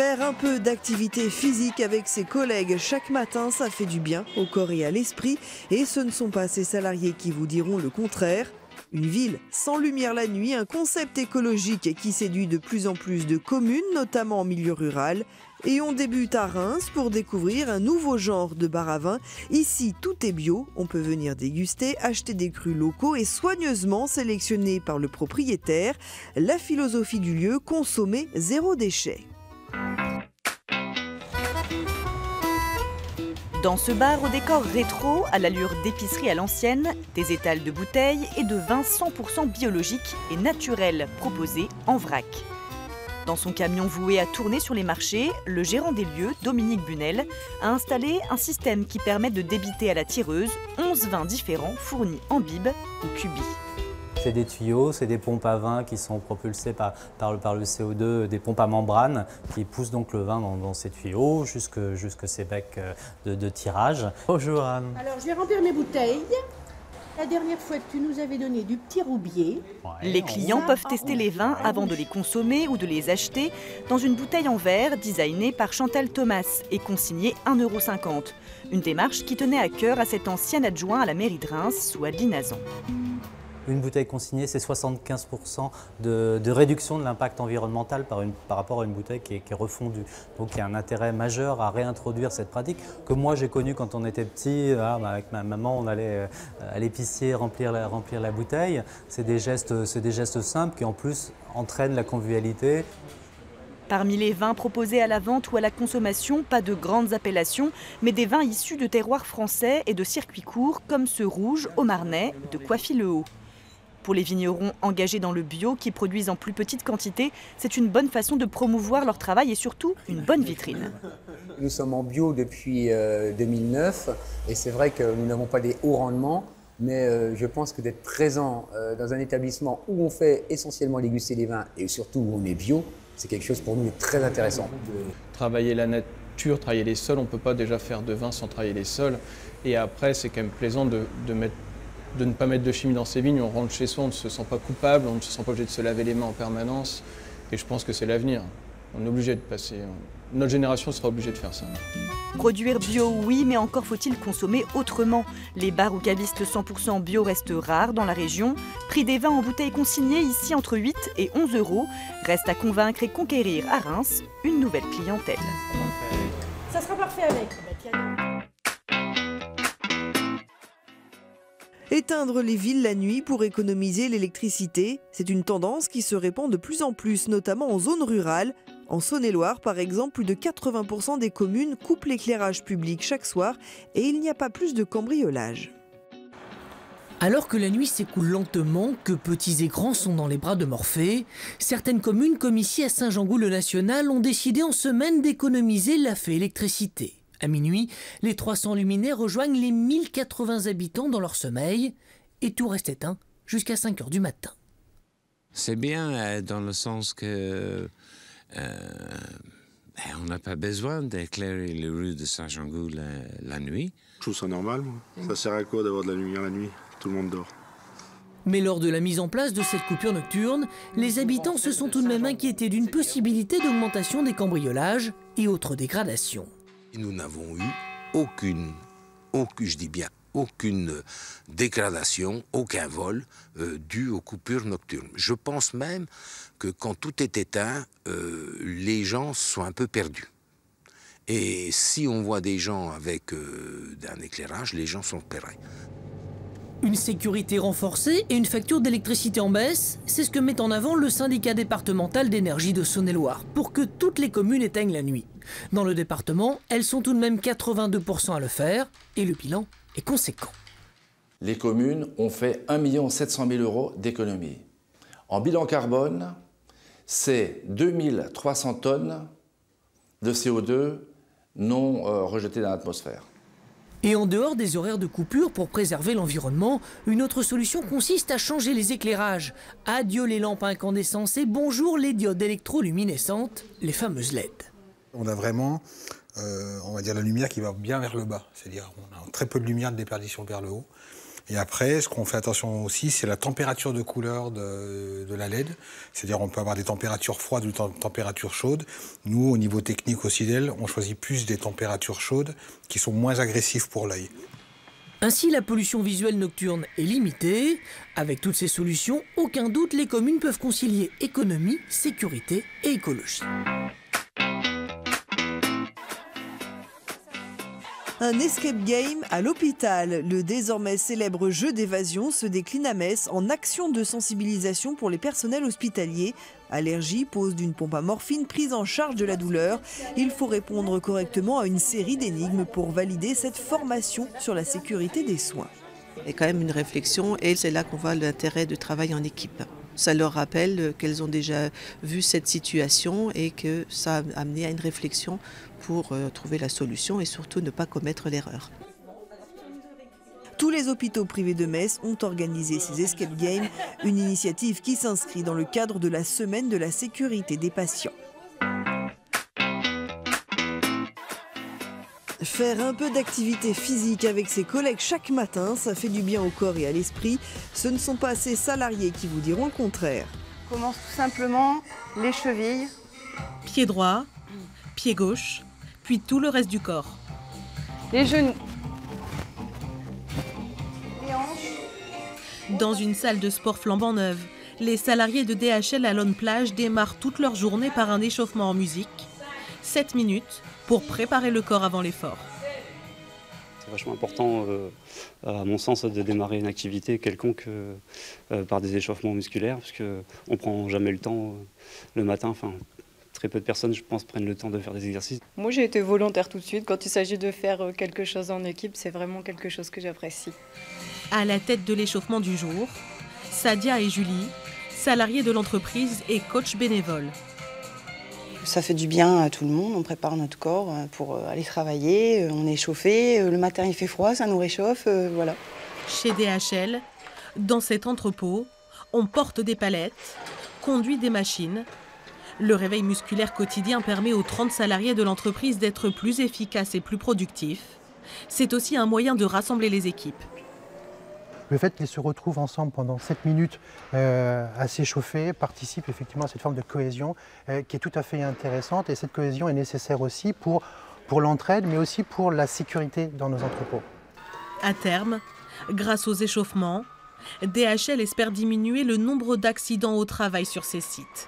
Faire un peu d'activité physique avec ses collègues chaque matin, ça fait du bien au corps et à l'esprit. Et ce ne sont pas ces salariés qui vous diront le contraire. Une ville sans lumière la nuit, un concept écologique qui séduit de plus en plus de communes, notamment en milieu rural. Et on débute à Reims pour découvrir un nouveau genre de bar à vin. Ici, tout est bio. On peut venir déguster, acheter des crus locaux et soigneusement sélectionnés par le propriétaire. La philosophie du lieu, consommer zéro déchet. Dans ce bar au décor rétro, à l'allure d'épicerie à l'ancienne, des étals de bouteilles et de vins 100% biologiques et naturels proposés en vrac. Dans son camion voué à tourner sur les marchés, le gérant des lieux, Dominique Bunel, a installé un système qui permet de débiter à la tireuse 11 vins différents fournis en bibes ou cubis. C'est des tuyaux, c'est des pompes à vin qui sont propulsées par le CO2, des pompes à membrane qui poussent donc le vin dans ces tuyaux jusque ces becs de tirage. Bonjour Anne. Alors je vais remplir mes bouteilles. La dernière fois, tu nous avais donné du petit roubier. Les clients peuvent tester les vins avant de les consommer ou de les acheter dans une bouteille en verre designée par Chantal Thomas et consignée 1,50 €. Une démarche qui tenait à cœur à cet ancien adjoint à la mairie de Reims, Souadli Nazan. Une bouteille consignée, c'est 75% de réduction de l'impact environnemental par rapport à une bouteille qui est refondue. Donc il y a un intérêt majeur à réintroduire cette pratique que moi j'ai connue quand on était petit. Avec ma maman, on allait à l'épicier remplir la bouteille. C'est des gestes simples qui en plus entraînent la convivialité. Parmi les vins proposés à la vente ou à la consommation, pas de grandes appellations, mais des vins issus de terroirs français et de circuits courts comme ce rouge au Marnais de Coiffy-le-Haut. Pour les vignerons engagés dans le bio qui produisent en plus petite quantité, c'est une bonne façon de promouvoir leur travail et surtout une bonne vitrine. Nous sommes en bio depuis 2009 et c'est vrai que nous n'avons pas des hauts rendements, mais je pense que d'être présent dans un établissement où on fait essentiellement déguster les vins et surtout où on est bio, c'est quelque chose pour nous de très intéressant. Travailler la nature, travailler les sols, on ne peut pas déjà faire de vin sans travailler les sols. Et après, c'est quand même plaisant de ne pas mettre de chimie dans ses vignes. On rentre chez soi, on ne se sent pas coupable, on ne se sent pas obligé de se laver les mains en permanence. Et je pense que c'est l'avenir. On est obligé de passer. Notre génération sera obligée de faire ça. Produire bio, oui, mais encore faut-il consommer autrement. Les bars ou cavistes 100% bio restent rares dans la région. Prix des vins en bouteilles consignées ici entre 8 et 11 €. Reste à convaincre et conquérir à Reims une nouvelle clientèle. Ça sera parfait avec. Éteindre les villes la nuit pour économiser l'électricité, c'est une tendance qui se répand de plus en plus, notamment en zone rurale. En Saône-et-Loire, par exemple, plus de 80% des communes coupent l'éclairage public chaque soir et il n'y a pas plus de cambriolage. Alors que la nuit s'écoule lentement, que petits et grands sont dans les bras de Morphée, certaines communes, comme ici à Saint-Jean-Gous-le-National, ont décidé en semaine d'économiser la fée électricité. À minuit, les 300 luminaires rejoignent les 1080 habitants dans leur sommeil et tout reste éteint jusqu'à 5 h du matin. C'est bien dans le sens que on n'a pas besoin d'éclairer les rues de Saint-Jean-Gous la nuit. Je trouve ça normal, moi. Ça sert à quoi d'avoir de la lumière la nuit? Tout le monde dort. Mais lors de la mise en place de cette coupure nocturne, les habitants se sont tout de même inquiétés d'une possibilité d'augmentation des cambriolages et autres dégradations. Nous n'avons eu aucune dégradation, aucun vol dû aux coupures nocturnes. Je pense même que quand tout est éteint, les gens sont un peu perdus. Et si on voit des gens avec un éclairage, les gens sont perdus. Une sécurité renforcée et une facture d'électricité en baisse, c'est ce que met en avant le syndicat départemental d'énergie de Saône-et-Loire pour que toutes les communes éteignent la nuit. Dans le département, elles sont tout de même 82% à le faire et le bilan est conséquent. Les communes ont fait 1 700 000 € d'économie. En bilan carbone, c'est 2300 tonnes de CO2 non rejetées dans l'atmosphère. Et en dehors des horaires de coupure pour préserver l'environnement, une autre solution consiste à changer les éclairages. Adieu les lampes à incandescence et bonjour les diodes électroluminescentes, les fameuses LED. On a vraiment, on va dire, la lumière qui va bien vers le bas. C'est-à-dire on a très peu de lumière de déperdition vers le haut. Et après, ce qu'on fait attention aussi, c'est la température de couleur de la LED. C'est-à-dire on peut avoir des températures froides ou des températures chaudes. Nous, au niveau technique aussi d'elle, on choisit plus des températures chaudes qui sont moins agressives pour l'œil. Ainsi, la pollution visuelle nocturne est limitée. Avec toutes ces solutions, aucun doute, les communes peuvent concilier économie, sécurité et écologie. Un escape game à l'hôpital. Le désormais célèbre jeu d'évasion se décline à Metz en action de sensibilisation pour les personnels hospitaliers. Allergie, pose d'une pompe à morphine, prise en charge de la douleur. Il faut répondre correctement à une série d'énigmes pour valider cette formation sur la sécurité des soins. Il y a quand même une réflexion et c'est là qu'on voit l'intérêt de travail en équipe. Ça leur rappelle qu'elles ont déjà vu cette situation et que ça a amené à une réflexion pour trouver la solution et surtout ne pas commettre l'erreur. Tous les hôpitaux privés de Metz ont organisé ces escape games, une initiative qui s'inscrit dans le cadre de la semaine de la sécurité des patients. Faire un peu d'activité physique avec ses collègues chaque matin, ça fait du bien au corps et à l'esprit. Ce ne sont pas ces salariés qui vous diront le contraire. On commence tout simplement les chevilles. Pied droit, pied gauche, puis tout le reste du corps. Les genoux. Dans une salle de sport flambant neuve, les salariés de DHL à Lonne-Plage démarrent toute leur journée par un échauffement en musique. 7 minutes pour préparer le corps avant l'effort. C'est vachement important, à mon sens, de démarrer une activité quelconque par des échauffements musculaires, parce qu'on ne prend jamais le temps le matin. Enfin, très peu de personnes, je pense, prennent le temps de faire des exercices. Moi, j'ai été volontaire tout de suite. Quand il s'agit de faire quelque chose en équipe, c'est vraiment quelque chose que j'apprécie. À la tête de l'échauffement du jour, Sadia et Julie, salariées de l'entreprise et coach bénévole. Ça fait du bien à tout le monde, on prépare notre corps pour aller travailler, on est chauffé, le matin il fait froid, ça nous réchauffe, voilà. Chez DHL, dans cet entrepôt, on porte des palettes, conduit des machines. Le réveil musculaire quotidien permet aux 30 salariés de l'entreprise d'être plus efficaces et plus productifs. C'est aussi un moyen de rassembler les équipes. Le fait qu'ils se retrouvent ensemble pendant 7 minutes à s'échauffer participe effectivement à cette forme de cohésion qui est tout à fait intéressante. Et cette cohésion est nécessaire aussi pour l'entraide, mais aussi pour la sécurité dans nos entrepôts. À terme, grâce aux échauffements, DHL espère diminuer le nombre d'accidents au travail sur ces sites.